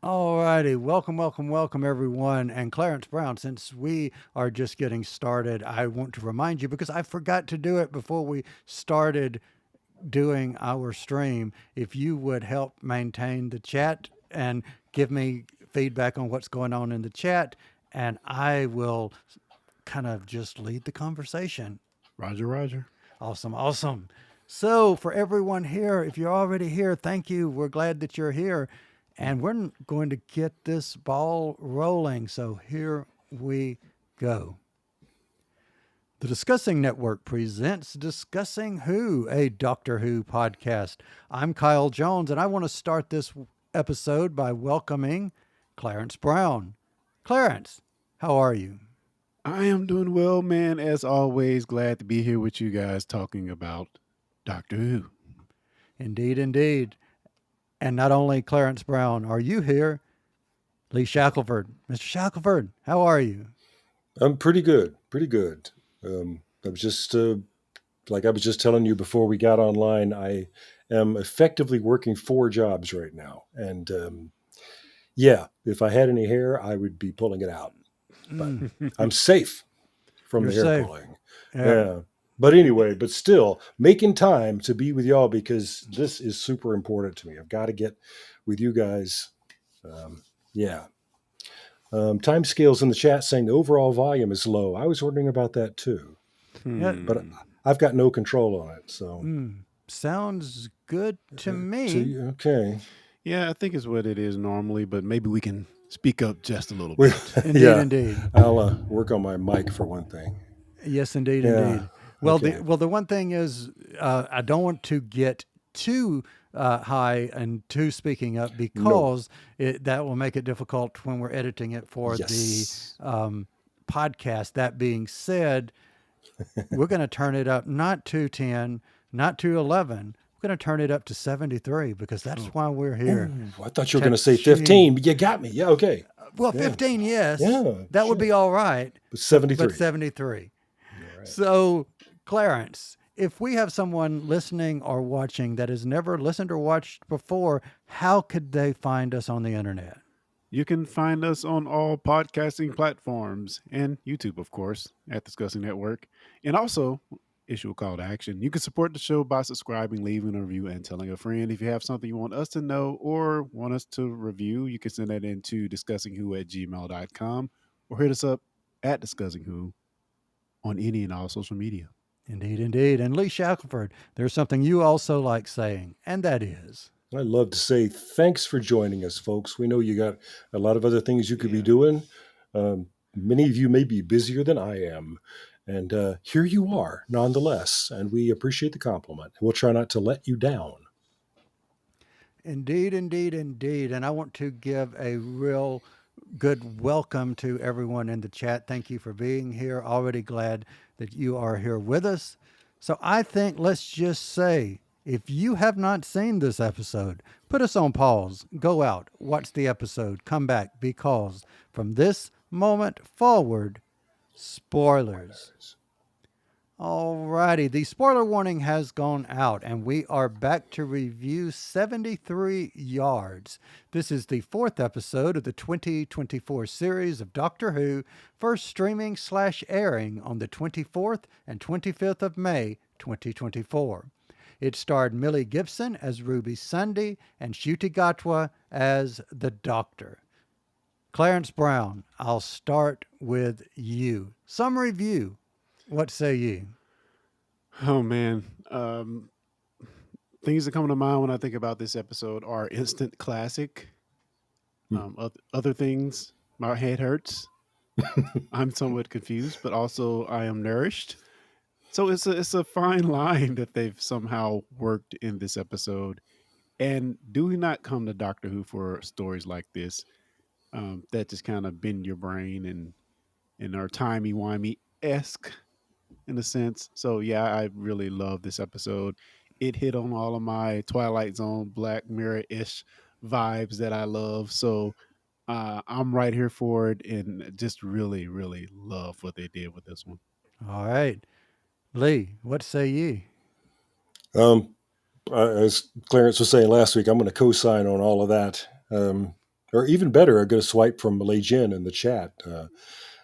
All righty. Welcome, everyone. And Clarence Brown, since we are just getting started, I want to remind you because I forgot to do it before we started doing our stream. If you would help maintain the chat and give me feedback on what's going on in the chat, and I will kind of just lead the conversation. Roger, Roger. Awesome, awesome. So, for everyone here, if you're already here, thank you. We're glad that you're here. And we're going to get this ball rolling. So, here we go. The Discussing Network presents Discussing Who, a Doctor Who podcast. I'm Kyle Jones, and I want to start this episode by welcoming Clarence Brown. Clarence, how are you? I am doing well, man. As always, glad to be here with you guys talking about Doctor Who. Indeed, indeed. And not only Clarence Brown, are you here? Lee Shackelford. Mr. Shackelford, how are you? I'm pretty good, pretty good. I was just like I was just telling you before we got online. I am effectively working 4 jobs right now, and yeah, if I had any hair, I would be pulling it out. But I'm safe from You're the hair safe. pulling. Yeah. Yeah. But anyway, but still making time to be with y'all because this is super important to me. I've got to get with you guys. Yeah. Time scales in the chat saying the overall volume is low. I was wondering about that too, Yeah. but I've got no control on it. So, Sounds good to to me. okay, Yeah, I think it's what it is normally, but maybe we can speak up just a little well, bit. Indeed, yeah, indeed. I'll work on my mic for one thing. Yes, indeed, Yeah, indeed. Well, okay. the one thing is, I don't want to get too high and too speaking up No, because that will make it difficult when we're editing it for the yes, podcast. That being said, we're going to turn it up not to 10, not to 11. We're going to turn it up to 73 because that's why we're here. Ooh, I thought you were going to say Cha-ching. 15, but you got me. Yeah, okay. Well, Yeah, 15, yes, yeah, that would be sure. all right, But but 73. 73. All right. So, Clarence, if we have someone listening or watching that has never listened or watched before, how could they find us on the internet? You can find us on all podcasting platforms and YouTube, of course, at Discussing Network. And also, issue a call to action. You can support the show by subscribing, leaving a review, and telling a friend. If you have something you want us to know or want us to review, you can send that into discussingwho@gmail.com or hit us up at Discussing Who on any and all social media. Indeed, indeed. And Lee Shackelford, there's something you also like saying, and that is. I'd love to say thanks for joining us, folks. We know you got a lot of other things you could be Yeah. doing. Many of you may be busier than I am. And here you are, nonetheless. And we appreciate the compliment. We'll try not to let you down. Indeed, indeed, indeed. And I want to give a real good welcome to everyone in the chat. Thank you for being here. Already glad that you are here with us. So I think let's just say if you have not seen this episode, put us on pause, go out, watch the episode, come back because from this moment forward, spoilers. Alrighty, the spoiler warning has gone out, and we are back to review 73 Yards. This is the fourth episode of the 2024 series of Doctor Who, first streaming / airing on the 24th and 25th of May, 2024. It starred Millie Gibson as Ruby Sunday and Ncuti Gatwa as the Doctor. Clarence Brown, I'll start with you. Some review. What say you? Oh, man. Things that come to mind when I think about this episode are instant classic. Other things, my head hurts. I'm somewhat confused, but also I am nourished. So it's a fine line that they've somehow worked in this episode. And do we not come to Doctor Who for stories like this that just kind of bend your brain and are timey wimey esque in a sense? So yeah, I really love this episode. It hit on all of my Twilight Zone, Black Mirror ish vibes that I love. So I'm right here for it, and just really, really love what they did with this one. All right. Lee, what say ye? As Clarence was saying last week, I'm going to co sign on all of that. or even better, I got a swipe from Lei Jin in the chat.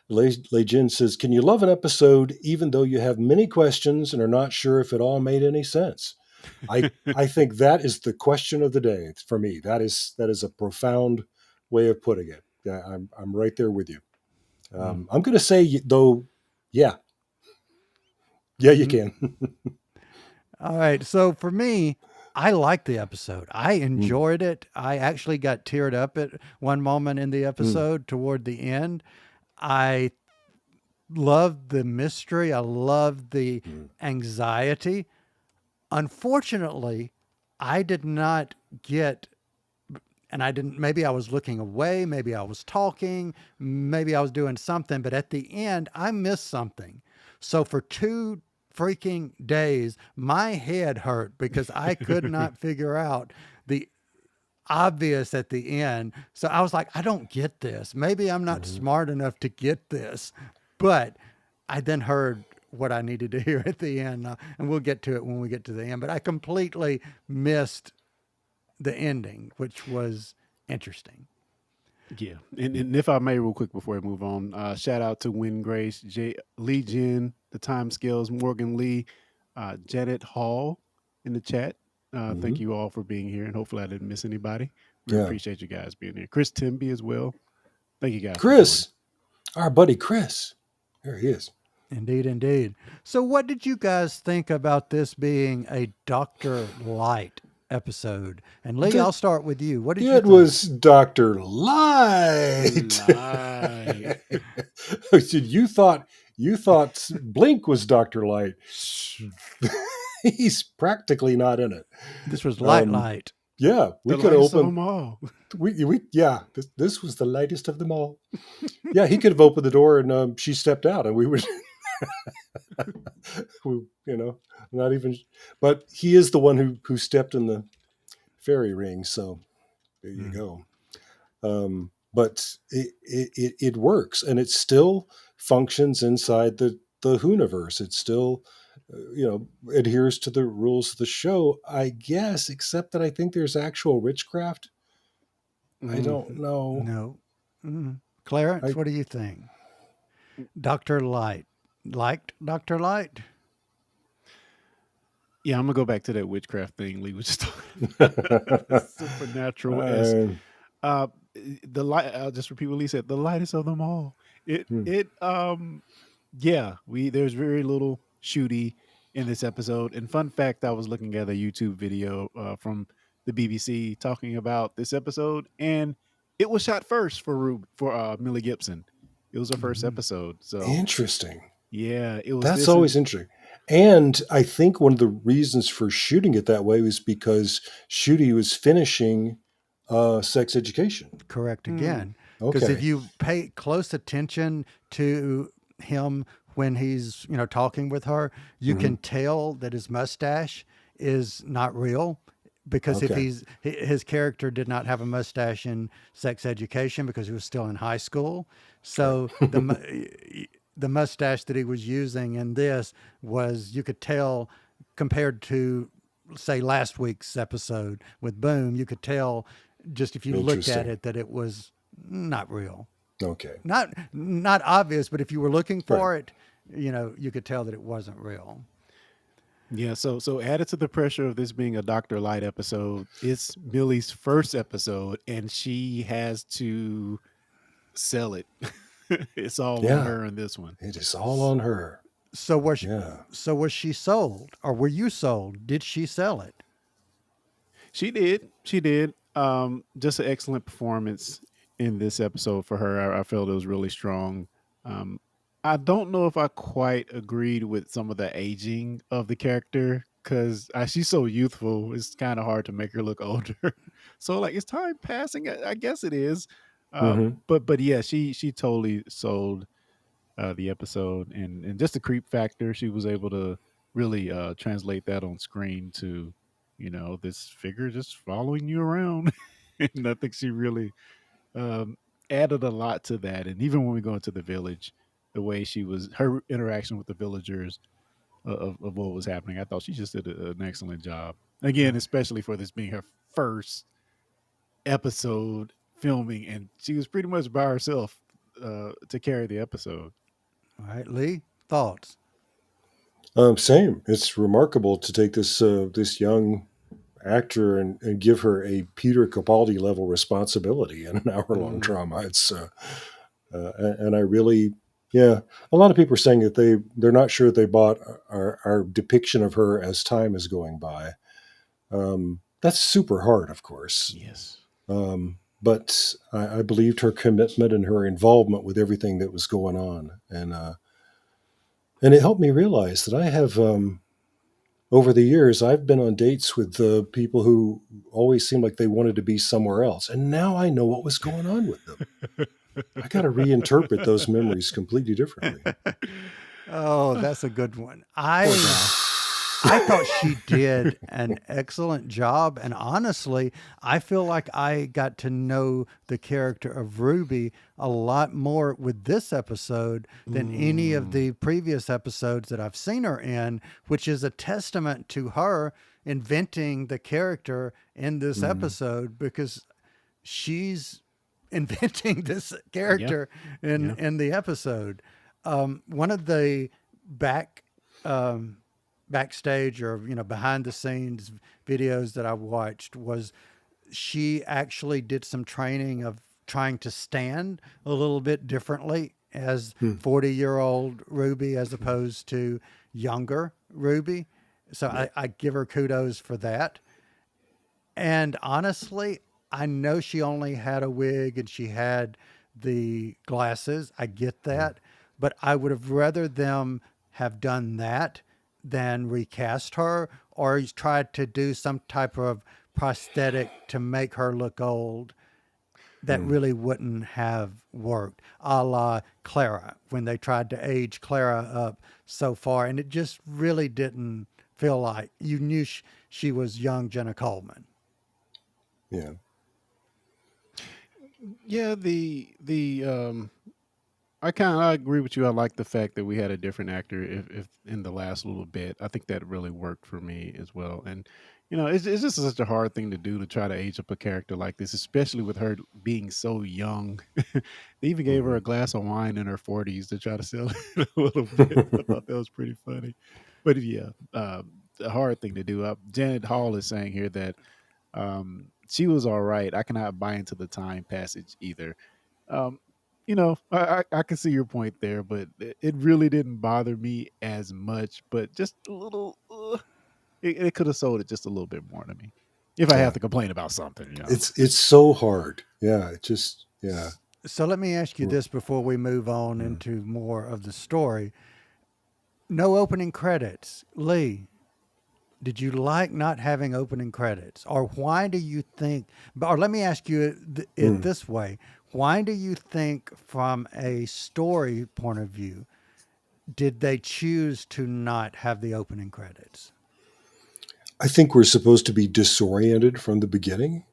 Lei Jin says, "Can you love an episode even though you have many questions and are not sure if it all made any sense?" I think that is the question of the day for me. That is a profound way of putting it. Yeah, I'm right there with you. I'm going to say though, yeah, you can. All right. So for me, I liked the episode. I enjoyed it. I actually got teared up at one moment in the episode toward the end. I loved the mystery. I loved the anxiety. Unfortunately, I did not get, and I didn't, maybe I was looking away, maybe I was talking, maybe I was doing something, but at the end, I missed something. So for 2 freaking days, my head hurt because I could not figure out the obvious at the end. So I was like, I don't get this. Maybe I'm not smart enough to get this. But I then heard what I needed to hear at the end, and we'll get to it when we get to the end. But I completely missed the ending, which was interesting. Yeah, and if I may, real quick before I move on, shout out to Win Grace, Lee Jin, the Time Scales, Morgan Lee, Janet Hall in the chat. Thank you all for being here, and hopefully I didn't miss anybody. We Yeah. appreciate you guys being here. Chris Timby as well. Thank you guys. Chris, our buddy Chris. There he is. Indeed, indeed. So, what did you guys think about this being a Dr. Light episode? And Lee, I'll start with you. What did you It think? was Dr. Light. Light. you thought Blink was Dr. Light. He's practically not in it. This was Light. Yeah, we The could lights of open. them all. This was the lightest of them all. Yeah, he could have opened the door and she stepped out, and we would, not even. But he is the one who stepped in the fairy ring. So there you go. But it works, and it still functions inside the Whoniverse. It still adheres to the rules of the show, I guess, except that I think there's actual witchcraft. I don't know. No. Clarence, what do you think? Dr. Light. Liked Dr. Light? Yeah, I'm gonna go back to that witchcraft thing Lee was just talking about. Supernatural. The light. I'll just repeat what Lee said. The lightest of them all. There's very little shooty in this episode. And fun fact, I was looking at a YouTube video from the BBC talking about this episode, and it was shot first for Millie Gibson. It was her first episode. So interesting. Yeah, it was. That's always interesting. And I think one of the reasons for shooting it that way was because Shooty was finishing Sex Education. Correct again. Because if you pay close attention to him when he's talking with her, you can tell that his mustache is not real. Because if his character did not have a mustache in Sex Education because he was still in high school, so the mustache that he was using in this was, you could tell, compared to say last week's episode with Boom, you could tell just if you looked at it that it was not real. Okay. Not obvious, but if you were looking for it, you could tell that it wasn't real. Yeah, so added to the pressure of this being a Dr. Light episode, it's Millie's first episode, and she has to sell it. It's all on her in this one. It is all on her. So was she sold, or were you sold? Did she sell it? She did. Just an excellent performance in this episode for her. I felt it was really strong. I don't know if I quite agreed with some of the aging of the character, because she's so youthful. It's kind of hard to make her look older. So like, is time passing? I guess it is. But yeah, she totally sold the episode, and just the creep factor. She was able to really translate that on screen to, this figure just following you around. And I think she really added a lot to that. And even when we go into the village, the way her interaction with the villagers of what was happening, I thought she just did an excellent job. Again, especially for this being her first episode filming, and she was pretty much by herself to carry the episode. All right, Lee, thoughts? Same. It's remarkable to take this young actor and give her a Peter Capaldi level responsibility in an hour long Mm. drama. And I really, yeah, a lot of people are saying that they're not sure that they bought our depiction of her as time is going by. That's super hard, of course. Yes. But I believed her commitment and her involvement with everything that was going on, and it helped me realize that I have. Over the years, I've been on dates with people who always seemed like they wanted to be somewhere else. And now I know what was going on with them. I got to reinterpret those memories completely differently. Oh, that's a good one. Poor guy. I thought she did an excellent job. And honestly, I feel like I got to know the character of Ruby a lot more with this episode than any of the previous episodes that I've seen her in, which is a testament to her inventing the character in this episode, because she's inventing this character in the episode. One of the back backstage, or behind the scenes videos that I watched, was she actually did some training of trying to stand a little bit differently as 40-year-old Ruby as opposed to younger Ruby. So I give her kudos for that. And honestly, I know she only had a wig and she had the glasses. I get that. But I would have rather them have done that than recast her or tried to do some type of prosthetic to make her look old that really wouldn't have worked, a la Clara, when they tried to age Clara up so far. And it just really didn't feel like you knew she was young Jenna Coleman. Yeah. Yeah, I agree with you. I like the fact that we had a different actor if in the last little bit. I think that really worked for me as well. And it's just such a hard thing to do, to try to age up a character like this, especially with her being so young. They even gave her a glass of wine in her 40s to try to sell it a little bit. I thought that was pretty funny. But yeah, a hard thing to do. Janet Hall is saying here that she was all right. I cannot buy into the time passage either. Um, I can see your point there, but it really didn't bother me as much. But just a little, it could have sold it just a little bit more to me. If I have to complain about something, It's so hard. Yeah. It just, yeah. So let me ask you this before we move on into more of the story. No opening credits. Lee, did you like not having opening credits? Or why do you think, or let me ask you it this way. Why do you think, from a story point of view, did they choose to not have the opening credits? I think we're supposed to be disoriented from the beginning,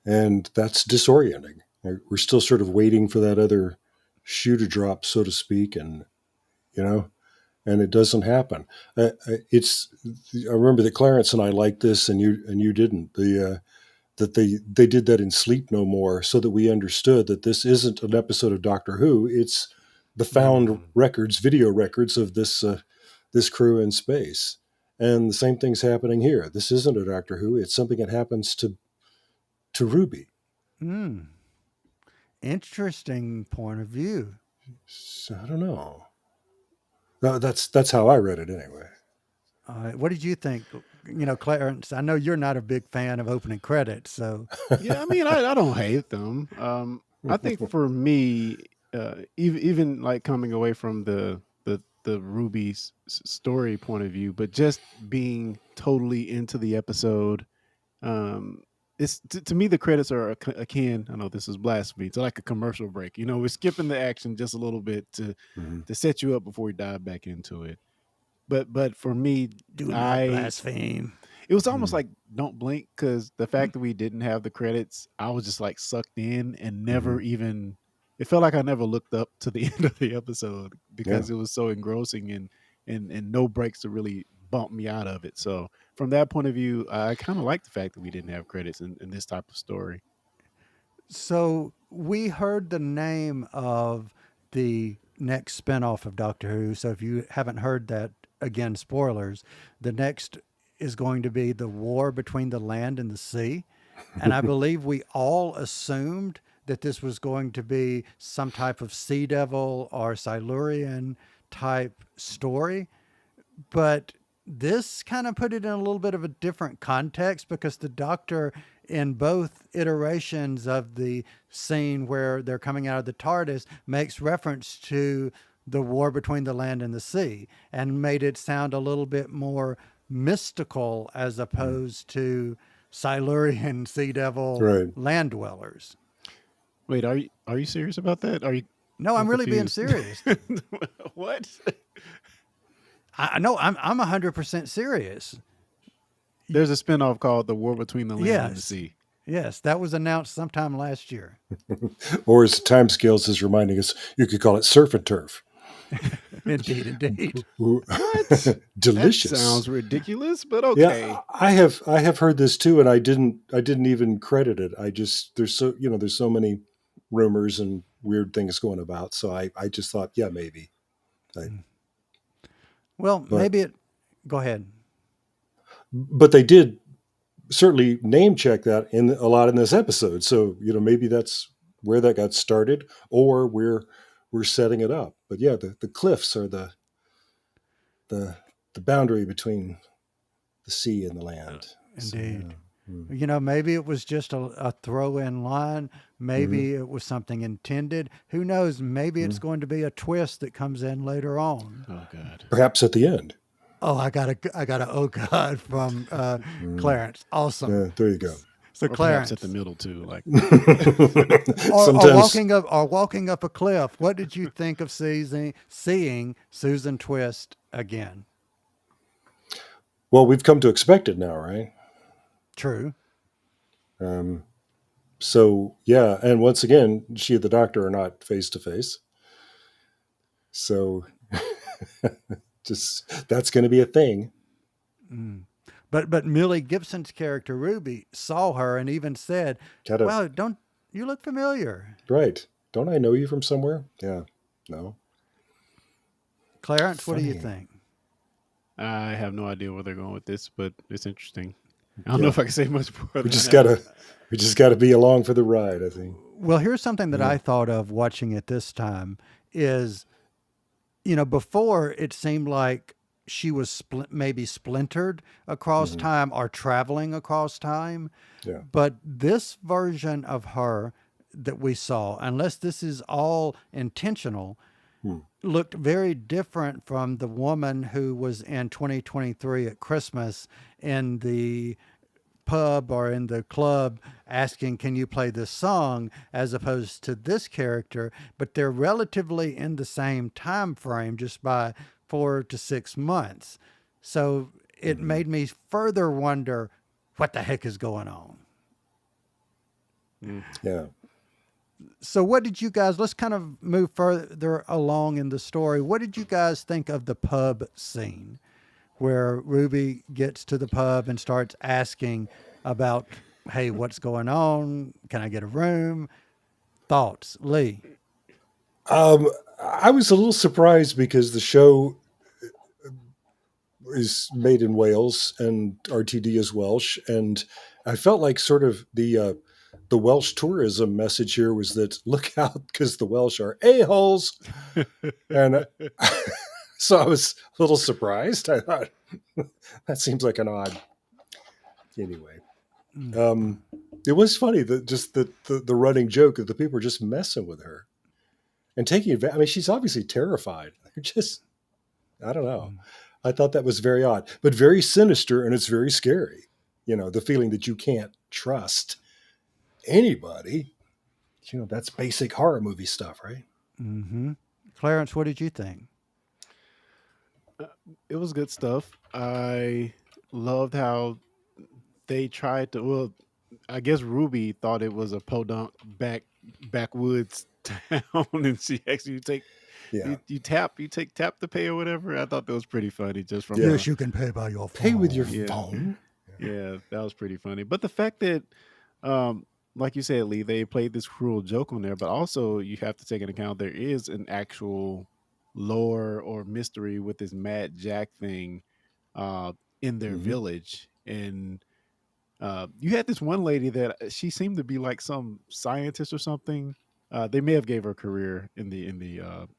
and that's disorienting. We're still sort of waiting for that other shoe to drop, so to speak, and and it doesn't happen. I remember that Clarence and I liked this, and you didn't. That they did that in Sleep No More, so that we understood that this isn't an episode of Doctor Who. It's the found records, video records of this crew in space. And the same thing's happening here. This isn't a Doctor Who. It's something that happens to Ruby. Interesting point of view. So, I don't know. No, that's how I read it anyway. What did you think? Clarence, I know you're not a big fan of opening credits, so yeah. I mean, I don't hate them. I think for me, even like coming away from the Ruby's story point of view, but just being totally into the episode. It's to me, the credits are akin. I know this is blasphemy, to like a commercial break. We're skipping the action just a little bit to set you up before we dive back into it. But for me, do not blaspheme. It was almost like don't blink, because the fact that we didn't have the credits, I was just like sucked in and never even. It felt like I never looked up to the end of the episode because it was so engrossing and no breaks to really bump me out of it. So from that point of view, I kind of like the fact that we didn't have credits in this type of story. So we heard the name of the next spinoff of Doctor Who. So if you haven't heard that, again, spoilers, the next is going to be the war between the land and the sea. And I believe we all assumed that this was going to be some type of Sea Devil or Silurian type story. But this kind of put it in a little bit of a different context because the Doctor, in both iterations of the scene where they're coming out of the TARDIS, makes reference to the war between the land and the sea and made it sound a little bit more mystical as opposed to Silurian Sea Devil Right. land dwellers. Wait, are you serious about that? Are you? No, I'm really being confused. serious. What? I know I'm 100% serious. There's a spinoff called The War Between the Land and the Yes. Sea. Yes, that was announced sometime last year. Or as Timescales is reminding us, you could call it surf and turf. Indeed, indeed. Ooh, That delicious. sounds ridiculous, but okay. Yeah, I have heard this too, and I didn't even credit it. I just there's so many rumors and weird things going about, so I just thought, yeah, maybe. Well, But maybe it. Go ahead. but they did certainly name check that in a lot in this episode, so maybe that's where that got started, or we're setting it up. But yeah, the cliffs are the boundary between the sea and the land. So, Indeed. yeah. Maybe it was just a throw in line. Maybe it was something intended. Who knows? Maybe it's going to be a twist that comes in later on. Oh God. Perhaps at the end. Oh, I got a oh God from Clarence. Awesome. Yeah, there you go. So Or Clarence, perhaps at the middle too. Like or Sometimes, walking up a cliff. What did you think of seeing Susan Twist again? well, we've come to expect it now, right? True. Um, so yeah, and once again, she and the Doctor are not face to face. So just that's going to be a thing. But Millie Gibson's character Ruby saw her and even said, Gotta, "Wow, don't you look familiar?" right? Don't I know you from somewhere? Yeah. No. Clarence, what do you Funny. think? I have no idea where they're going with this, but it's interesting. I don't know Yeah. if I can say much more. We than just that. gotta be along for the ride, I think. Well, here's something that Yeah. I thought of watching it this time is, before it seemed like she was maybe splintered across Mhm. time or traveling across time. Yeah. But this version of her that we saw, unless this is all intentional, Hmm. looked very different from the woman who was in 2023 at Christmas in the pub or in the club asking, "Can you play this song?" as opposed to this character. But they're relatively in the same time frame, just by 4 to 6 months. So it Mhm. made me further wonder what the heck is going on. Yeah. So what did you guys, let's kind of move further along in the story. What did you guys think of the pub scene where Ruby gets to the pub and starts asking about, hey, what's going on? Can I get a room? Thoughts, Lee? I was a little surprised because the show is made in Wales and RTD is Welsh, and I felt like sort of the Welsh tourism message here was that look out because the Welsh are a-holes, and so I was a little surprised. I thought that seems like an odd. Anyway, it was funny that just the running joke that the people are just messing with her and taking advantage. I mean, she's obviously terrified. They're just, I don't know. I thought that was very odd, but very sinister, and it's very scary. The feeling that you can't trust anybody. That's basic horror movie stuff, right? Mm-hmm. Clarence, what did you think? It was good stuff. I loved how they tried to. Well, I guess Ruby thought it was a podunk backwoods town, and she actually Yeah. you take tap to pay or whatever. I thought that was pretty funny. Just from Yeah. Yes, you can pay by your phone. Pay with your Yeah. phone. yeah, that was pretty funny. But the fact that um, like you said, Lee, they played this cruel joke on there, but also you have to take into account there is an actual lore or mystery with this Mad Jack thing uh, in their Hmm. village. And you had this one lady that she seemed to be like some scientist or something. They may have gave her a career in the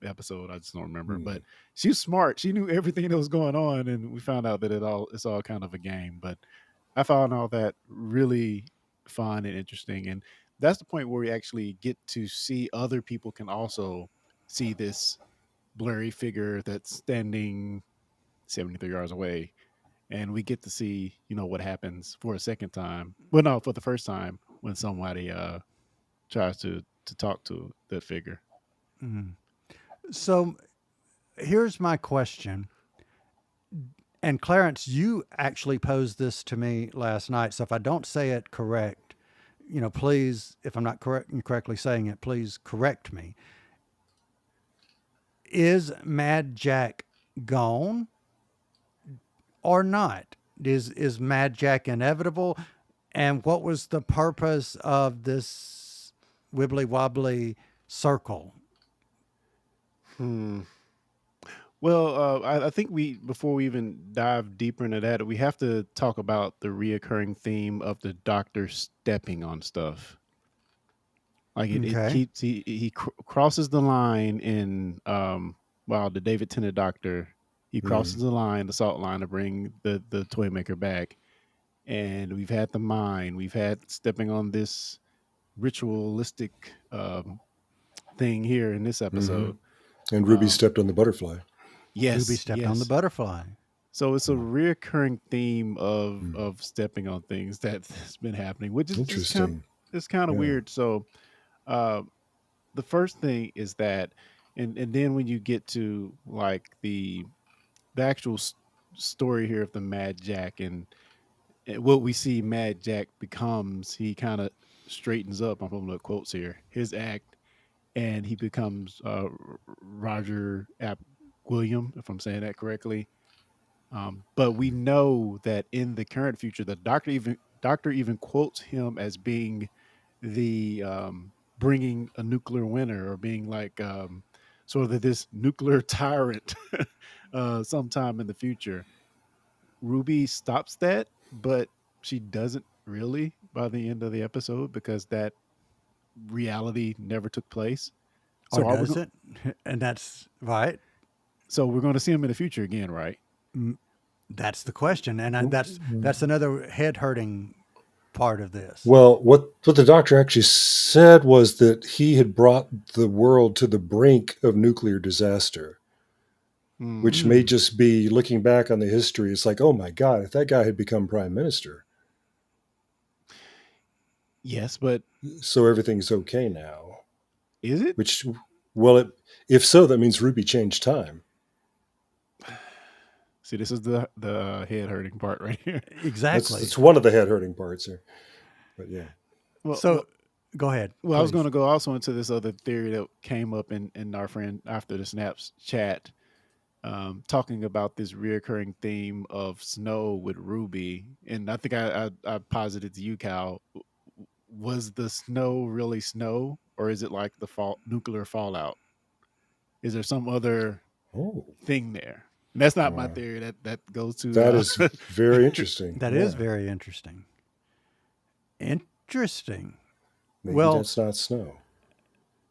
episode. I just don't remember. But she was smart. She knew everything that was going on, and we found out that it's all kind of a game. But I found all that really fun and interesting, and that's the point where we actually get to see other people can also see this blurry figure that's standing 73 yards away, and we get to see what happens for a second time. Well, no, for the first time when somebody tries to talk to that figure. Mm. So here's my question. And Clarence, you actually posed this to me last night. So if I don't say it correct, please, if I'm not correctly saying it, please correct me. Is Mad Jack gone or not? Is Mad Jack inevitable? And what was the purpose of this wibbly wobbly circle? Hmm. Well, I think we before we even dive deeper into that, we have to talk about the reoccurring theme of the doctor stepping on stuff. Like it Okay. keeps crosses the line in well, the David Tennant Doctor, he Hmm. crosses the line, the salt line, to bring the toy maker back. And we've had the mine, we've had stepping on this ritualistic thing here in this Hmm. episode. And Ruby Um, stepped on the butterfly. Ruby yes, stepped on the yes. butterfly. So it's a Mm. reoccurring theme Mm. of stepping on things that's been happening, which is just Interesting. it's kind of Yeah. weird. So uh, the first thing is that, and then when you get to like the actual story here of the Mad Jack and what we see Mad Jack becomes, he kind of straightens up. I'm putting the quotes here. His act, and he becomes Roger App William, if I'm saying that correctly. But we know that in the current future, the doctor even quotes him as being the bringing a nuclear winter, or being like sort of this nuclear tyrant sometime in the future. Ruby stops that, but she doesn't really by the end of the episode because that reality never took place. Or So are we does go- it? And that's right. so we're going to see him in the future again, right? That's the question. And that's another head hurting part of this. Well, what the doctor actually said was that he had brought the world to the brink of nuclear disaster, Hmm. which may Mm. just be looking back on the history. It's like, oh my God, if that guy had become prime minister, Yes, but so everything's okay now. is it? Which, well, if so, that means Ruby changed time. See, this is the head hurting part right here. Exactly. That's one of the head hurting parts here. But yeah. Well, So well, go ahead, well, I was going please. to go also into this other theory that came up in our friend after the snaps chat, talking about this reoccurring theme of snow with Ruby, and I think I posited to you, Cal. Was the snow really snow, or is it like the nuclear fallout? Is there some other Oh, thing there? And that's not my wow. theory. That goes to That is very interesting. That is Yeah. very interesting. Interesting. Maybe Well, that's not snow.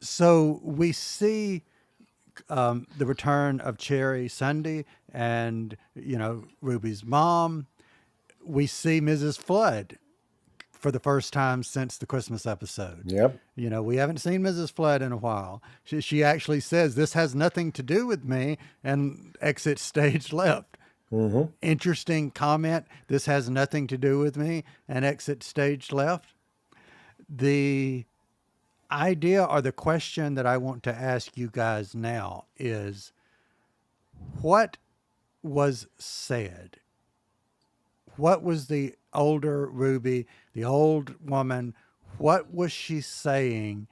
so we see the return of Cherry Sunday and, Ruby's mom. We see Mrs. Flood for the first time since the Christmas episode. Yep. We haven't seen Mrs. Flood in a while. She actually says, "This has nothing to do with me," and exits stage left. Hmm. Interesting comment. This has nothing to do with me, and exit stage left. The idea or the question that I want to ask you guys now is, what was said? What was the older Ruby, the old woman, what was she saying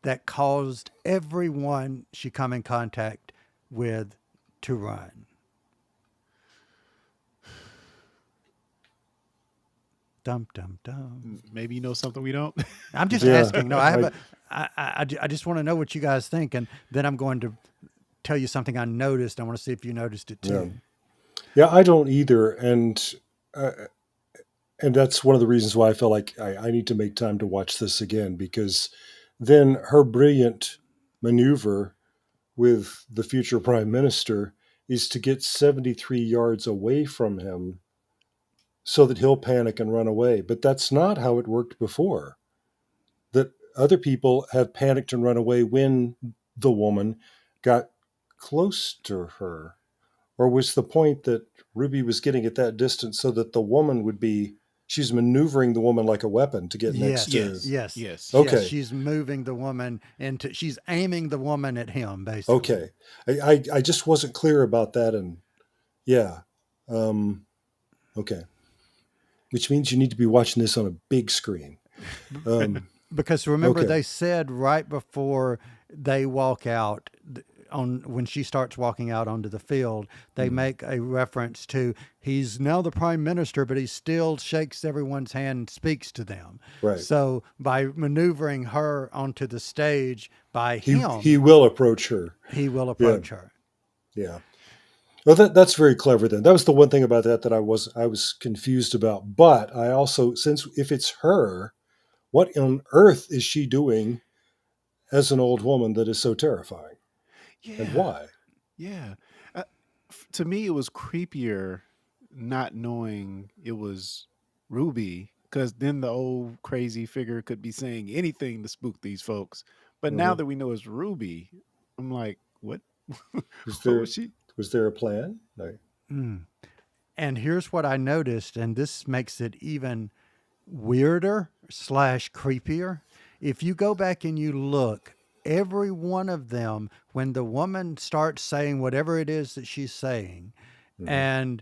that caused everyone she come in contact with to run? Dum dum dum. Maybe you know something we don't. I'm just Yeah, asking. No, I have I- I just want to know what you guys think, and then I'm going to tell you something I noticed. I want to see if you noticed it yeah, too. yeah. I don't either, uh, and that's one of the reasons why I felt like I need to make time to watch this again, because then her brilliant maneuver with the future prime minister is to get 73 yards away from him so that he'll panic and run away. But that's not how it worked before. That other people have panicked and run away when the woman got close to her. Or was the point that Ruby was getting at that distance so that the woman would be, she's maneuvering the woman like a weapon to get next Yes, to. Yes. yes, Yes. yes. Okay, She's moving the woman into. She's aiming the woman at him, basically. okay. I just wasn't clear about that. And yeah, um, okay. Which means you need to be watching this on a big screen. Because remember, Okay. they said right before they walk out on when she starts walking out onto the field, they make a reference to he's now the prime minister, but he still shakes everyone's hand and speaks to them. Right. So by maneuvering her onto the stage by him, He will approach her. he will Yeah. approach her. Yeah. Well, that's very clever. Then that was the one thing about that I was confused about. But I also, since if it's her, what on earth is she doing as an old woman that is so terrifying, and Yeah. why? Yeah. To me, it was creepier not knowing it was Ruby, because then the old crazy figure could be saying anything to spook these folks. But now Mhm. that we know it's Ruby, I'm like, what? Was What there was she? was there a plan? Like, And here's what I noticed, and this makes it even weirder slash creepier. If you go back and you look, every one of them, when the woman starts saying whatever it is that she's saying, and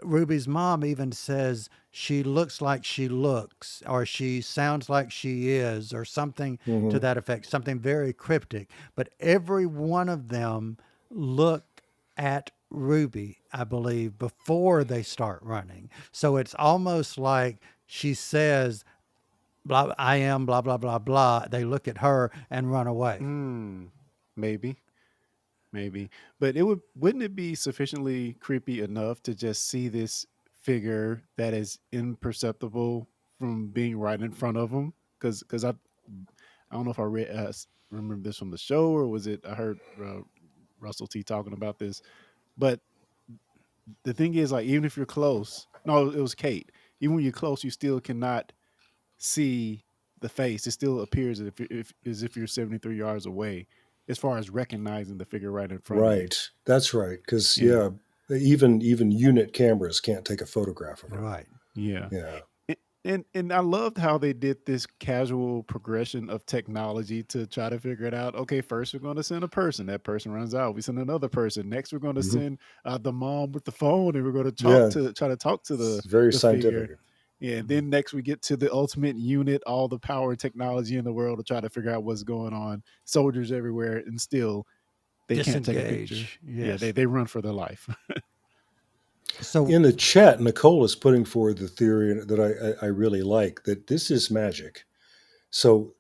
Ruby's mom even says she looks like she looks, or she sounds like she is, or something to that effect, something very cryptic. But every one of them look at Ruby, I believe, before they start running. So it's almost like she says, blah, I am blah, blah, blah, blah. They look at her and run away. Hmm. Maybe. Maybe. But wouldn't it be sufficiently creepy enough to just see this figure that is imperceptible from being right in front of him? Because I don't know if I remember this from the show, or was it I heard Russell T talking about this. But the thing is, like, even if you're close, no, it was Kate. Even when you're close, you still cannot see the face. It still appears as if you're 73 yards away, as far as recognizing the figure right in front of you. right. That's right. Because Yeah. even unit cameras can't take a photograph of her. Right. Yeah. Yeah. And I loved how they did this casual progression of technology to try to figure it out. Okay, first we're going to send a person. That person runs out. We send another person. Next, we're going to send the mom with the phone, and we're going to Yeah. try to talk to It's very the scientific. figure. Yeah, and then next we get to the ultimate unit, all the power and technology in the world to try to figure out what's going on. Soldiers everywhere, and still they can't take a picture. Disengage. Yeah, Yes. they run for their life. So In the chat, Nicole is putting forward the theory that I really like, that this is magic. So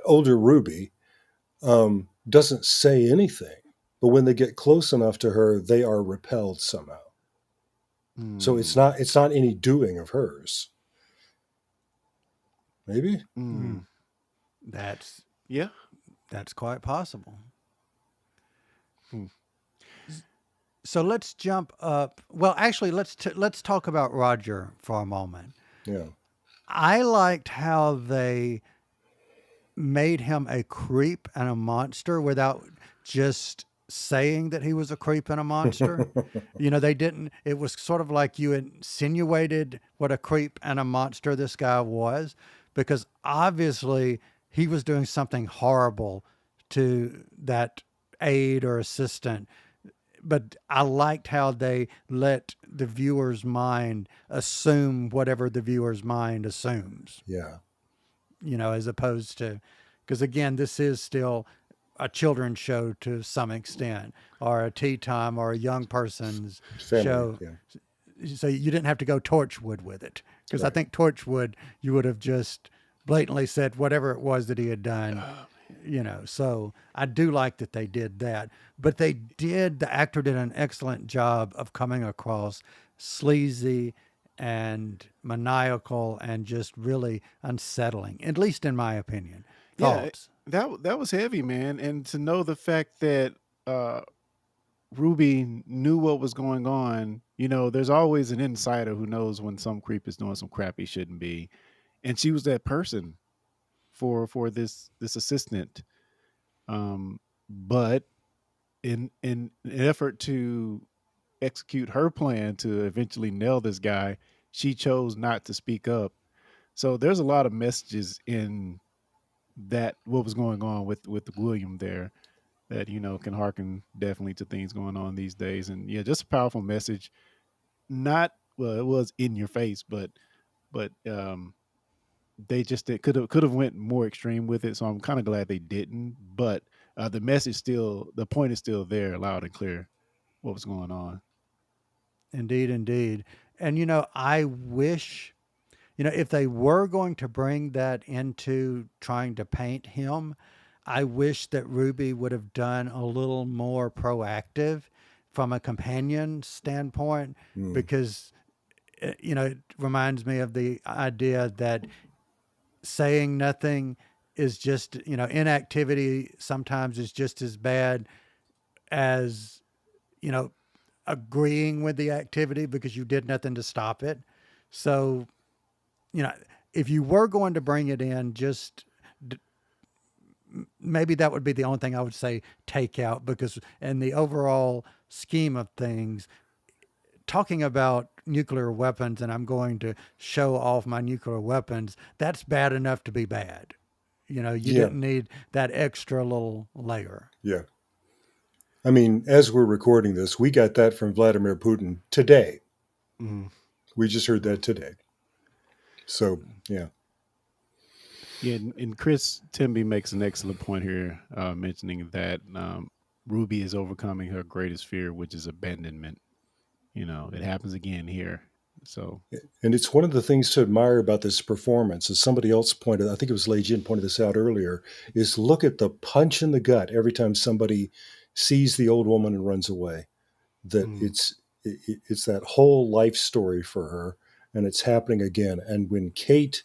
older Ruby doesn't say anything, but when they get close enough to her, they are repelled somehow. So it's not any doing of hers. Maybe. that's Yeah. that's quite possible. Hmm. So let's jump up. Well, actually, let's talk about Roger for a moment. Yeah. I liked how they made him a creep and a monster without just saying that he was a creep and a monster. They didn't, it was sort of like you insinuated what a creep and a monster this guy was, because obviously he was doing something horrible to that aide or assistant. But I liked how they let the viewer's mind assume whatever the viewer's mind assumes, Yeah. as opposed to, because again, this is still a children's show to some extent, or a tea time or a young person's Family. show. Yeah. so you didn't have to go Torchwood with it, because I Right. think Torchwood you would have just blatantly said whatever it was that he had done, So I do like that they did that, but the actor did an excellent job of coming across sleazy and maniacal and just really unsettling, at least in my opinion. Yeah, Thoughts? that was heavy, man. And to know the fact that uh, Ruby knew what was going on, there's always an insider who knows when some creep is doing some crap he shouldn't be, and she was that person for this assistant. But in an effort to execute her plan to eventually nail this guy, she chose not to speak up. So there's a lot of messages in that what was going on with William there that can harken definitely to things going on these days. And yeah, just a powerful message. Not well, it was in your face, but they just could have went more extreme with it. So I'm kind of glad they didn't. But the point is still there, loud and clear, what was going on. Indeed, indeed. And I wish, if they were going to bring that into trying to paint him, I wish that Ruby would have done a little more proactive from a companion standpoint, Mm. because it reminds me of the idea that saying nothing is just, inactivity sometimes is just as bad as, you know, agreeing with the activity because you did nothing to stop it. So, you know, if you were going to bring it in, just maybe that would be the only thing I would say take out, because in the overall scheme of things, talking about nuclear weapons and I'm going to show off my nuclear weapons, that's bad enough to be bad. You Yeah. didn't need that extra little layer. Yeah. I mean, as we're recording this, we got that from Vladimir Putin today. Mm. We just heard that today. So, yeah. Yeah, and Chris Timby makes an excellent point here, mentioning that Ruby is overcoming her greatest fear, which is abandonment. It happens again here. So, And it's one of the things to admire about this performance, as somebody else pointed, I think it was Lei Jin pointed this out earlier, is look at the punch in the gut every time somebody sees the old woman and runs away. That mm, it's that whole life story for her, and it's happening again. And when Kate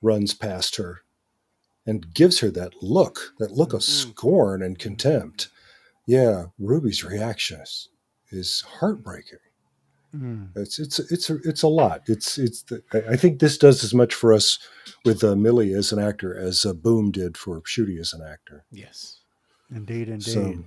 runs past her and gives her that look of mm, scorn and mm, contempt, yeah, Ruby's reaction is heartbreaking. Mm. It's a lot. I think this does as much for us with Millie as an actor as Boom did for Shooty as an actor. yes. Indeed, So indeed.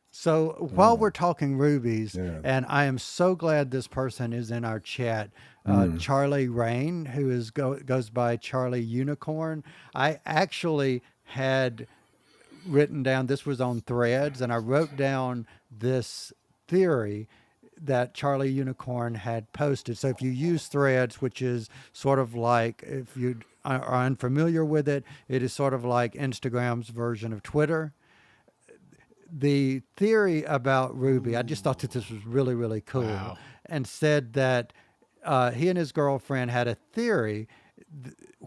So while yeah, we're talking rubies, yeah. and I am so glad this person is in our chat, Mm. Charlie Rain, who goes by Charlie Unicorn. I actually had written down, this was on Threads, and I wrote down this theory that Charlie Unicorn had posted. So if you use Threads, which is sort of like, if you are unfamiliar with it, it is sort of like Instagram's version of Twitter. The theory about Ruby, I just thought that this was really, really cool, Wow. and said that he and his girlfriend had a theory.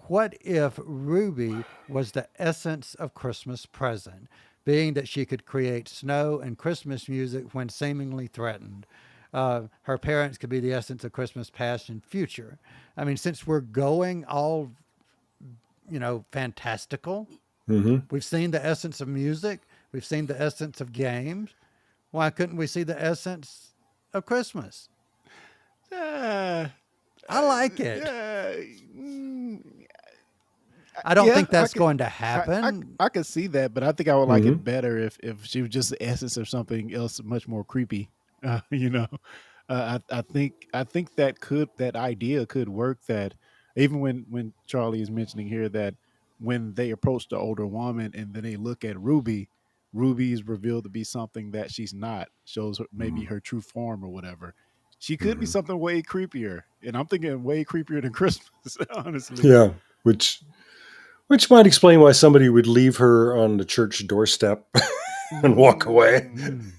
What if Ruby was the essence of Christmas present, being that she could create snow and Christmas music when seemingly threatened? Her parents could be the essence of Christmas past and future. I mean, since we're going all, fantastical, Hmm. we've seen the essence of music, we've seen the essence of games. Why couldn't we see the essence of Christmas? Uh, I like it. mm, I don't yeah, think that's going to I, I happen. I could see that, but I think I would like Hmm. it better if she was just the essence of something else much more creepy. Uh, you know, I think that idea could work. That even when Charlie is mentioning here that when they approach the older woman and then they look at Ruby, Ruby is revealed to be something that she's not. Shows maybe her true form or whatever. She could be Hmm. something way creepier, and I'm thinking way creepier than Christmas, honestly. Yeah, which might explain why somebody would leave her on the church doorstep and walk away. Mm,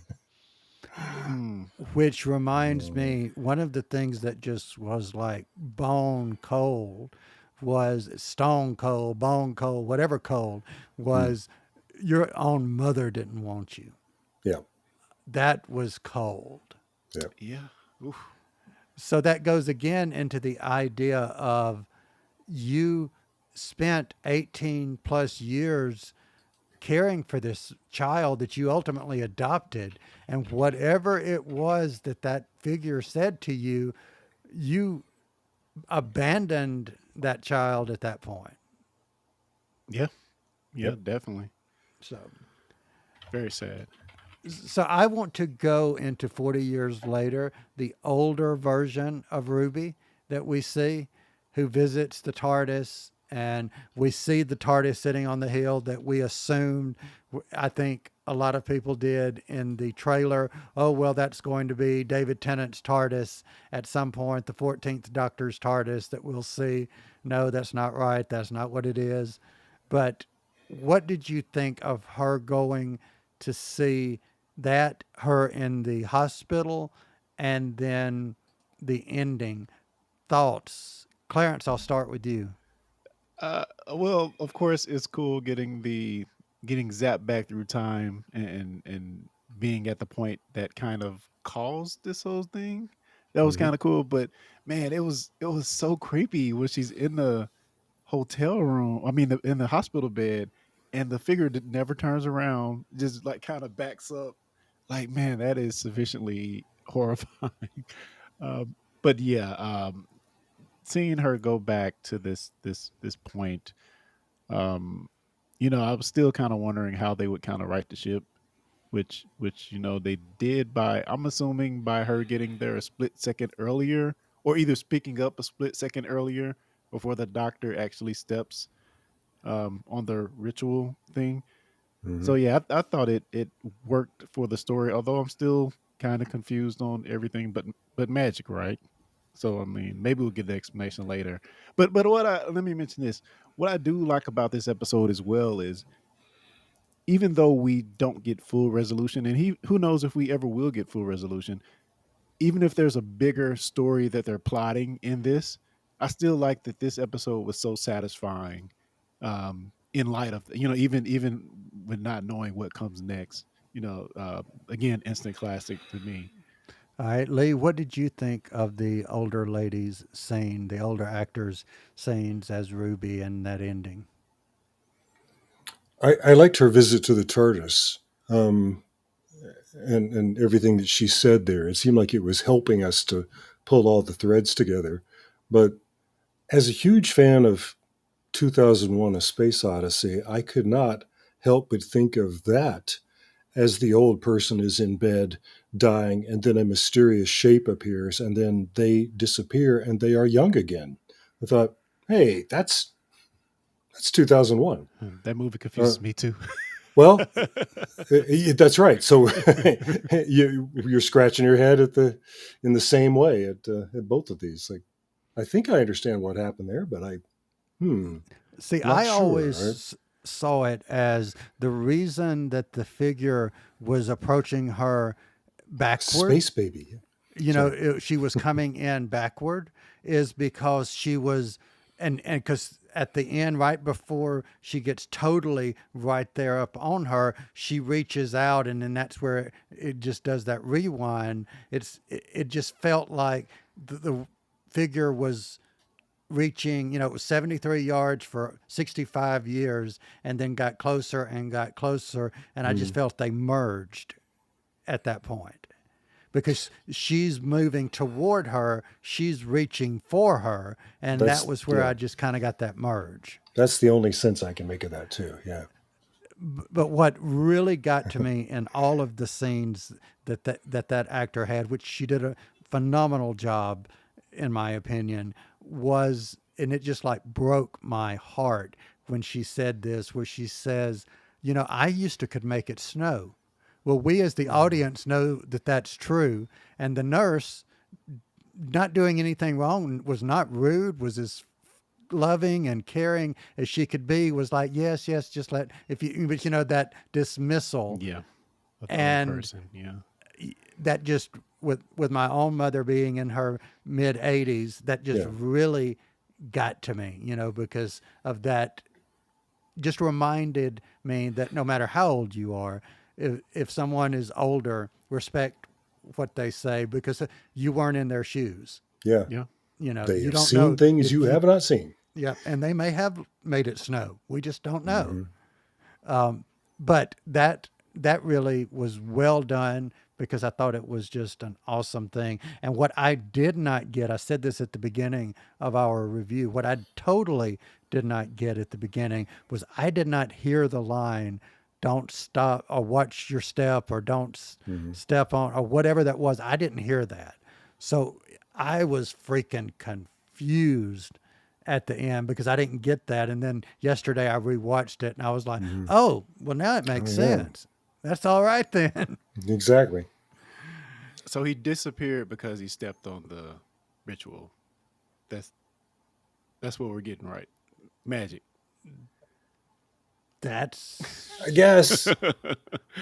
Mm. mm. which reminds me, one of the things that just was like bone cold was stone cold, bone cold, whatever cold was your own mother didn't want you. Yeah. That was cold. Yeah. Yeah. Oof. So that goes again into the idea of you spent 18 plus years caring for this child that you ultimately adopted. And whatever it was that that figure said to you, you abandoned that child at that point. Yeah. Yeah, Yep. definitely. So, Very sad. so I want to go into 40 years later, the older version of Ruby that we see, who visits the TARDIS, and we see the TARDIS sitting on the hill that we assumed, I think a lot of people did in the trailer, oh, well, that's going to be David Tennant's TARDIS at some point, the 14th Doctor's TARDIS that we'll see. No, that's not right. That's not what it is. But what did you think of her going to see that, her in the hospital, and then the ending? Thoughts? Clarence, I'll start with you. Well, of course, it's cool getting zapped back through time and being at the point that kind of caused this whole thing. That was Hmm. kind of cool, but man, it was so creepy when she's in the hotel room. I mean, in the hospital bed, and the figure never turns around, just like kind of backs up. Like, man, that is sufficiently horrifying. um, but yeah, seeing her go back to this point, um, I was still kind of wondering how they would kind of right the ship, which they did by, I'm assuming, by her getting there a split second earlier, or either speaking up a split second earlier before the doctor actually steps on the ritual thing. Hmm. So yeah, I thought it worked for the story, although I'm still kind of confused on everything. But magic, right? So I mean, maybe we'll get the explanation later. But let me mention this. What I do like about this episode as well is, even though we don't get full resolution, and who knows if we ever will get full resolution, even if there's a bigger story that they're plotting in this, I still like that this episode was so satisfying. In light of, even with not knowing what comes next. Again, instant classic to me. All right, Lee, what did you think of the older ladies scene, the older actors' scenes as Ruby and that ending? I liked her visit to the TARDIS, um, and everything that she said there. It seemed like it was helping us to pull all the threads together. But as a huge fan of 2001: A Space Odyssey, I could not help but think of that as the old person is in bed dying, and then a mysterious shape appears, and then they disappear, and they are young again. I thought, hey, that's 2001. That movie Uh, confuses me too. well, that's right. So you're scratching your head in the same way at both of these. Like, I think I understand what happened there, but hmm, See, not I sure. Right? always saw it as the reason that the figure was approaching her backward, Space baby. Sorry. she was coming in backward, is because she was, and because at the end, right before she gets totally right there up on her, she reaches out, and then that's where it just does that rewind. It just felt like the figure was reaching, it was 73 yards for 65 years, and then got closer and got closer. And I just Hmm. felt they merged at that point, because she's moving toward her, she's reaching for her. And that That's was where yeah. I just kind of got that merge. That's the only sense I can make of that too. Yeah. But what really got to me in all of the scenes that actor had, which she did a phenomenal job, in my opinion, was, and it just like broke my heart when she said this, where she says, I used to could make it snow. Well, we as the audience know that that's true. And the nurse, not doing anything wrong, was not rude, was as loving and caring as she could be, was like, yes, yes, just let, if you, but that dismissal. Yeah, a third And person. Yeah, that just with my own mother being in her mid 80s, that just Yeah. really got to me, because of that. Just reminded me that no matter how old you are, if someone is older, respect what they say, because you weren't in their shoes. Yeah. Yeah. They You have don't seen know things if you you, have not seen. yeah, and they may have made it snow. We just don't know. Hmm. But that really was well done, because I thought it was just an awesome thing. And what I did not get, I said this at the beginning of our review, what I totally did not get at the beginning was I did not hear the line, "Don't stop," or "Watch your step," or "Don't Hmm. step on," or whatever that was. I didn't hear that. So I was freaking confused at the end, because I didn't get that. And then yesterday I rewatched it and I was like, Hmm. oh, well, now it Oh makes yeah. sense. That's all right then. Exactly. So he disappeared because he stepped on the ritual. That's that's what we're getting right. Magic. That's I guess.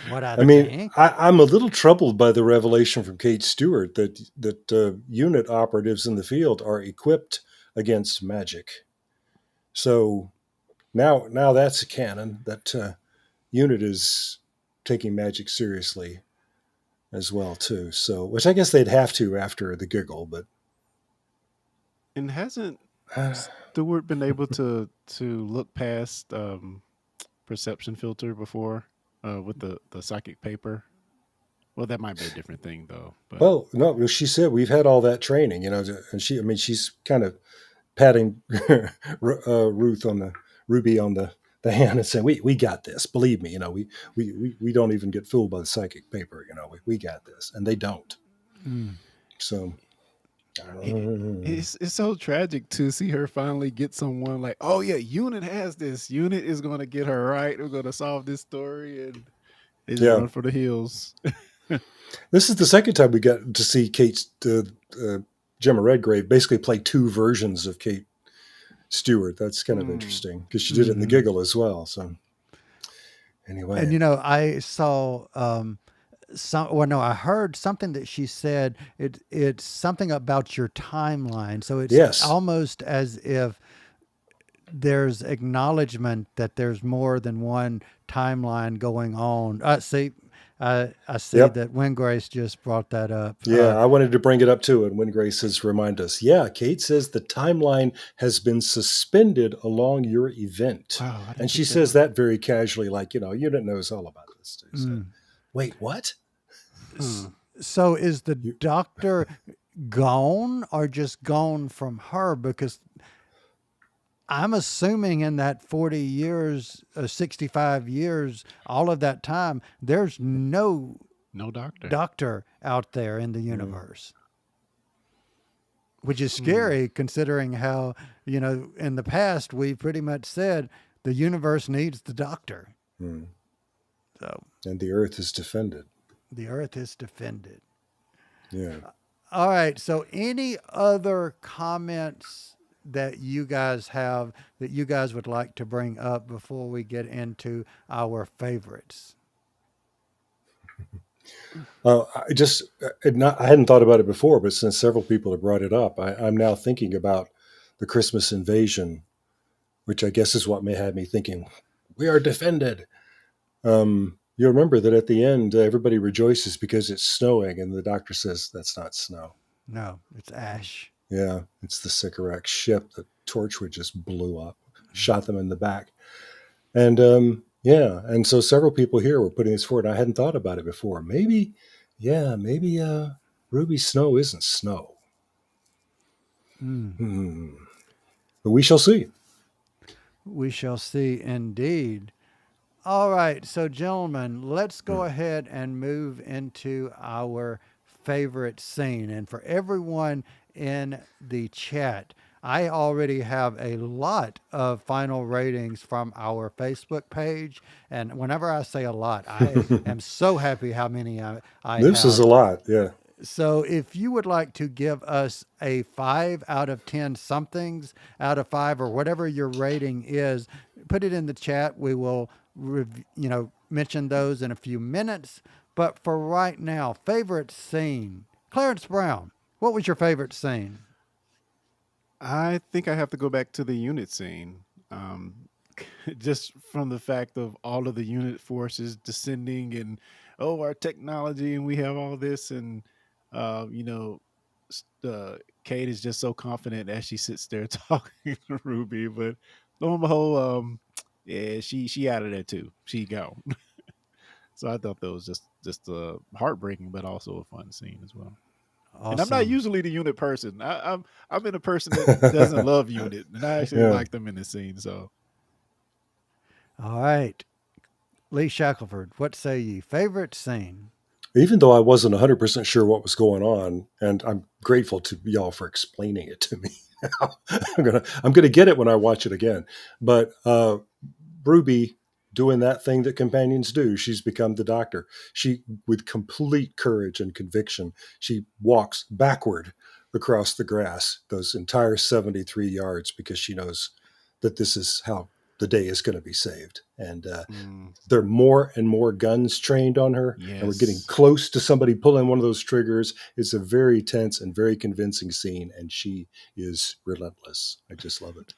what I I mean, think. I'm a little troubled by the revelation from Kate Stewart that unit operatives in the field are equipped against magic. So now that's a canon that unit is taking magic seriously as well too. So, which I guess they'd have to after the giggle, but And hasn't uh, Stewart been able to look past perception filter before with the psychic paper? Well, that might be a different thing though. But well, no, she said we've had all that training, and I mean, she's kind of patting Ruth on the Ruby on the hand and saying, "We got this. Believe me, we don't even get fooled by the psychic paper. We got this," and they don't. Mm. So, it, it's so tragic to see her finally get someone like, oh yeah, Unit has this. Unit is going to get her right. We're going to solve this story, and they just yeah, run for the hills. this is the second time we got to see Kate Gemma Redgrave basically play two versions of Kate Stewart. That's kind of Mm. interesting because she did it in the Mhm. giggle as well. So And anyway, I saw well, no, I heard something that she said. It's something about your timeline. So it's yes, almost as if there's acknowledgement that there's more than one timeline going on. I see yep. that Grace just brought that up. Yeah, I wanted to bring it up too. And when Grace says, remind us, yeah, Kate says the timeline has been suspended along your event. Wow, I And didn't she pick that says up. that very casually, like, Unit knows all about this too. So, Mm. wait, what? Huh. So is the You, doctor gone, or just gone from her? Because I'm assuming in that 40 years, 65 years, all of that time, there's no No doctor. doctor out there in the mm, universe, which is Hmm. scary considering how, in the past, we pretty much said the universe needs the doctor. mm. So And the earth is defended. the earth is defended. Yeah. All right. So, any other comments that you guys have that you guys would like to bring up before we get into our favorites? I hadn't thought about it before, but since several people have brought it up, I'm now thinking about the Christmas invasion, which I guess is what may have me thinking, we are defended. You remember that at the end, everybody rejoices because it's snowing, and the doctor says that's not snow. No, it's ash. Yeah, it's the Sycorax ship that Torchwood just blew up, shot them in the back. And yeah, and so several people here were putting this forward. I hadn't thought about it before. Maybe Ruby Snow isn't snow. Mm. Hmm. But we shall see. We shall see indeed. All right. So, gentlemen, let's go Hmm. ahead and move into our favorite scene. And for everyone in the chat, I already have a lot of final ratings from our Facebook page. And whenever I say a lot, I am so happy how many I This is have. a lot. Yeah. So if you would like to give us a 5 out of 10 somethings out of 5, or whatever your rating is, put it in the chat. We will, mention those in a few minutes. But for right now, favorite scene Clarence Brown, what was your favorite scene? I think I have to go back to the unit scene. Um, just from the fact of all of the unit forces descending and our technology and we have all this and you know Kate is just so confident as she sits there talking to Ruby, but lo and behold, yeah, she out of there too. She gone. So I thought that was just heartbreaking, but also a fun scene as well. And I'm not Awesome. usually the unit person. I've been a person that doesn't love unit, and I actually Yeah. like them in this scene. So All right. Lee Shackelford, what say ye? Favorite scene? Even though I wasn't 100% sure what was going on, and I'm grateful to y'all for explaining it to me. I'm gonna get it when I watch it again. But Ruby doing that thing that companions do, she's become the doctor. She, with complete courage and conviction, she walks backward across the grass those entire 73 yards because she knows that this is how the day is going to be saved. And mm, there are more and more guns trained on her, and we're getting yes, close to somebody pulling one of those triggers. It's a very tense and very convincing scene, and she is relentless. I just love it.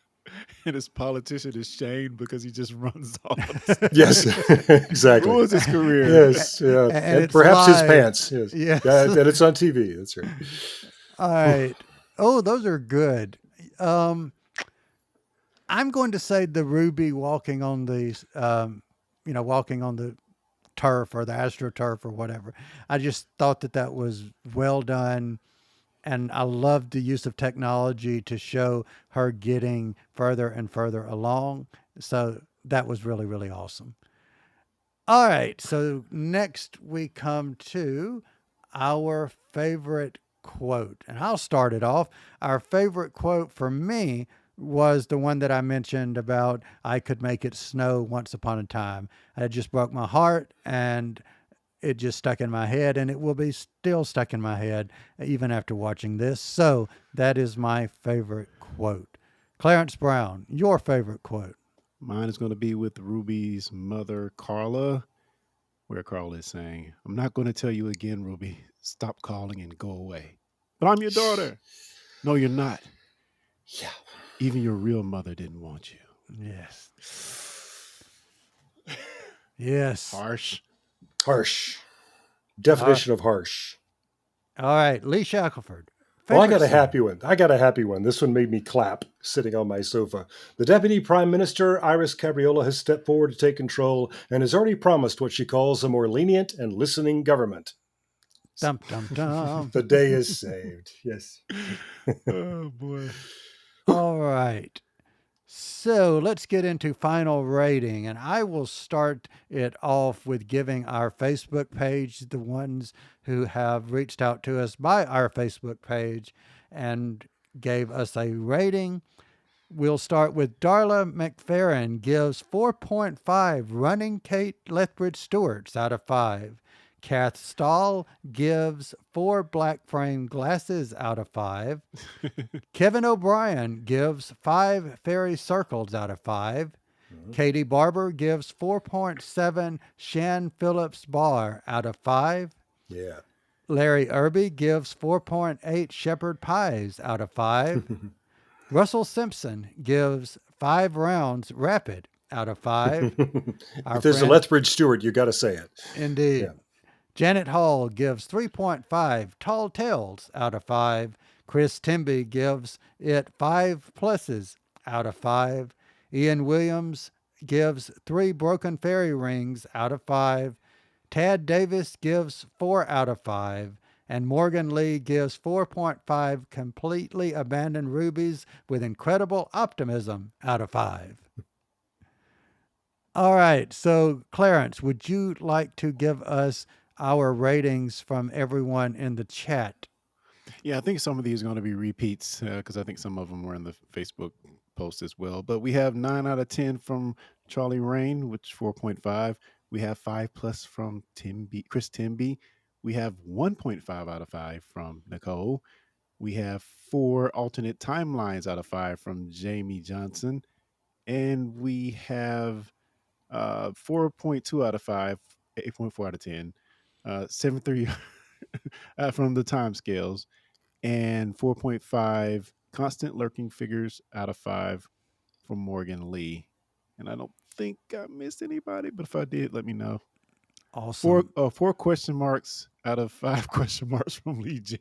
and his politician is shamed because he just runs off, Yes, exactly. ruins his career. Yes, yeah, And and it's perhaps his live. pants. Yes, Yes. yeah, and it's on TV. That's right. All right. Oh, those are good. Um, I'm going to say the Ruby walking on the, walking on the turf or the astroturf or whatever. I just thought that that was well done. And I loved the use of technology to show her getting further and further along. So that was really, really awesome. All right. So next we come to our favorite quote. And I'll start it off. Our favorite quote for me was the one that I mentioned about I could make it snow once upon a time. It just broke my heart and it just stuck in my head and it will be still stuck in my head even after watching this. So that is my favorite quote. Clarence Brown, your favorite quote. Mine is going to be with Ruby's mother, Carla, where Carla is saying, "I'm not going to tell you again, Ruby. Stop calling and go away. But I'm your daughter. No, you're not. Yeah, Even your real mother didn't want you." Yes. Yes. Harsh. harsh All right. definition of harsh. All right. Lee Shackelford, Oh, I favorite got a scene. happy one. I got a happy one. This one made me clap sitting on my sofa. The Deputy Prime Minister, Iris Cabriola, has stepped forward to take control and has already promised what she calls a more lenient and listening government. Dum, dum, dum. The day is saved. Yes. Oh boy. All right. So let's get into final rating. And I will start it off with giving our Facebook page, the ones who have reached out to us by our Facebook page and gave us a rating. We'll start with Darla McFerrin gives 4.5 running Kate Lethbridge Stewarts out of 5. Kath Stahl gives 4 black frame glasses out of 5. Kevin O'Brien gives 5 fairy circles out of 5. Mhm. Katie Barber gives 4.7 Shan Phillips bar out of 5. Yeah. Larry Irby gives 4.8 shepherd pies out of 5. Russell Simpson gives 5 rounds rapid out of 5. Our If there's a friend, Lethbridge Stewart, you got to say it. indeed. Yeah. Janet Hall gives 3.5 tall tales out of 5. Chris Timby gives it 5 pluses out of 5. Ian Williams gives 3 broken fairy rings out of 5. Tad Davis gives 4 out of 5. And Morgan Lee gives 4.5 completely abandoned rubies with incredible optimism out of 5. All right. So, Clarence, would you like to give us our ratings from everyone in the chat? Yeah, I think some of these are going to be repeats because I think some of them were in the Facebook post as well. But we have 9 out of 10 from Charlie Rain, which 4.5. We have 5 plus from Chris Timby. We have 1.5 out of 5 from Nicole. We have 4 alternate timelines out of 5 from Jamie Johnson. And we have 4.2 out of 5, 8.4 out of 10. 73 from the time scales, and 4.5 constant lurking figures out of 5 from Morgan Lee. And I don't think I missed anybody, but if I did, let me know. Awesome. Four question marks out of 5 question marks from Lee J.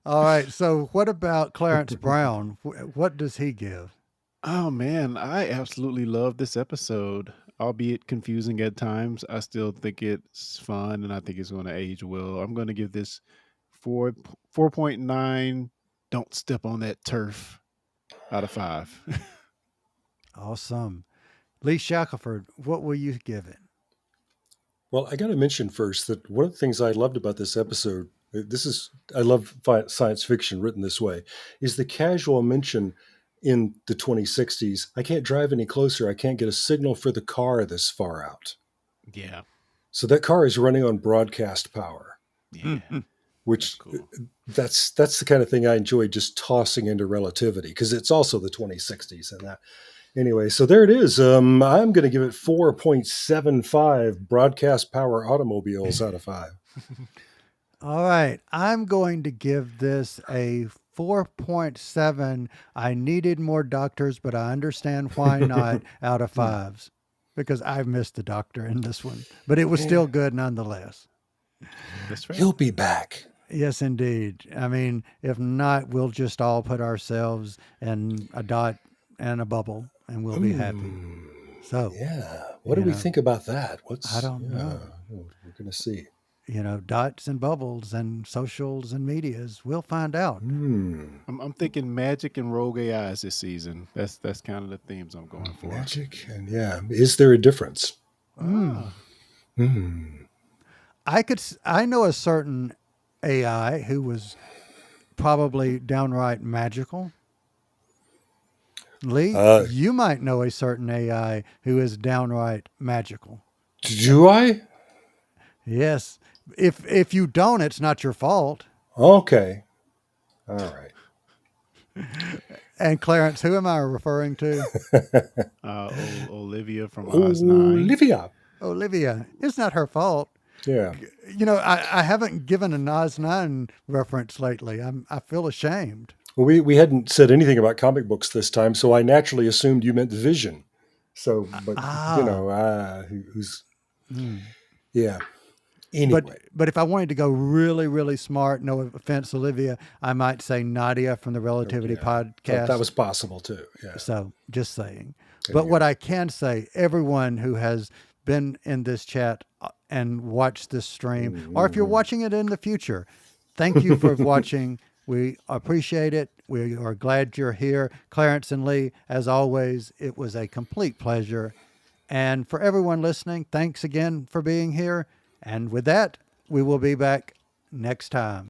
All right. So what about Clarence Brown? What does he give? Oh man, I absolutely love this episode. Albeit confusing at times, I still think it's fun and I think it's going to age well. I'm going to give this 4.9. Don't step on that turf out of 5. Awesome. Lee Shackelford, what will you give it? Well, I got to mention first that one of the things I loved about this episode, I love science fiction written this way, is the casual mention in the 2060s, I can't drive any closer. I can't get a signal for the car this far out. Yeah. So that car is running on broadcast power, Yeah. which Cool. that's the kind of thing I enjoy just tossing into relativity because it's also the 2060s and that. Anyway, so there it is. I'm going to give it 4.75 broadcast power automobiles out of 5. All right. I'm going to give this a 4.7. I needed more doctors, but I understand why not out of 5s because I've missed the doctor in this one, but it was still good nonetheless. That's right. He'll be back. Yes, indeed. I mean, if not, we'll just all put ourselves in a dot and a bubble and we'll be happy. So, Yeah. What do You we know, think about that? I don't know. We're going to see. Dots and bubbles and socials and medias, we'll find out. I'm thinking magic and rogue AIs this season. That's kind of the themes I'm going for. Magic. And is there a difference? I know a certain AI who was probably downright magical. Lee, you might know a certain AI who is downright magical. Do I? Yes. If you don't, it's not your fault. Okay. All right. And Clarence, who am I referring to? Olivia from Oz 9. Olivia. Olivia. It's not her fault. Yeah. I haven't given a Nas 9 reference lately. I feel ashamed. Well, we hadn't said anything about comic books this time, so I naturally assumed you meant Vision. So, but who's yeah. Anyway, But if I wanted to go really, really smart, no offense, Olivia, I might say Nadia from the Relativity Podcast. that was possible too. Yeah. So just saying. But what I can say, everyone who has been in this chat and watched this stream, or if you're watching it in the future, thank you for watching. We appreciate it. We are glad you're here. Clarence and Lee, as always, it was a complete pleasure. And for everyone listening, thanks again for being here. And with that, we will be back next time.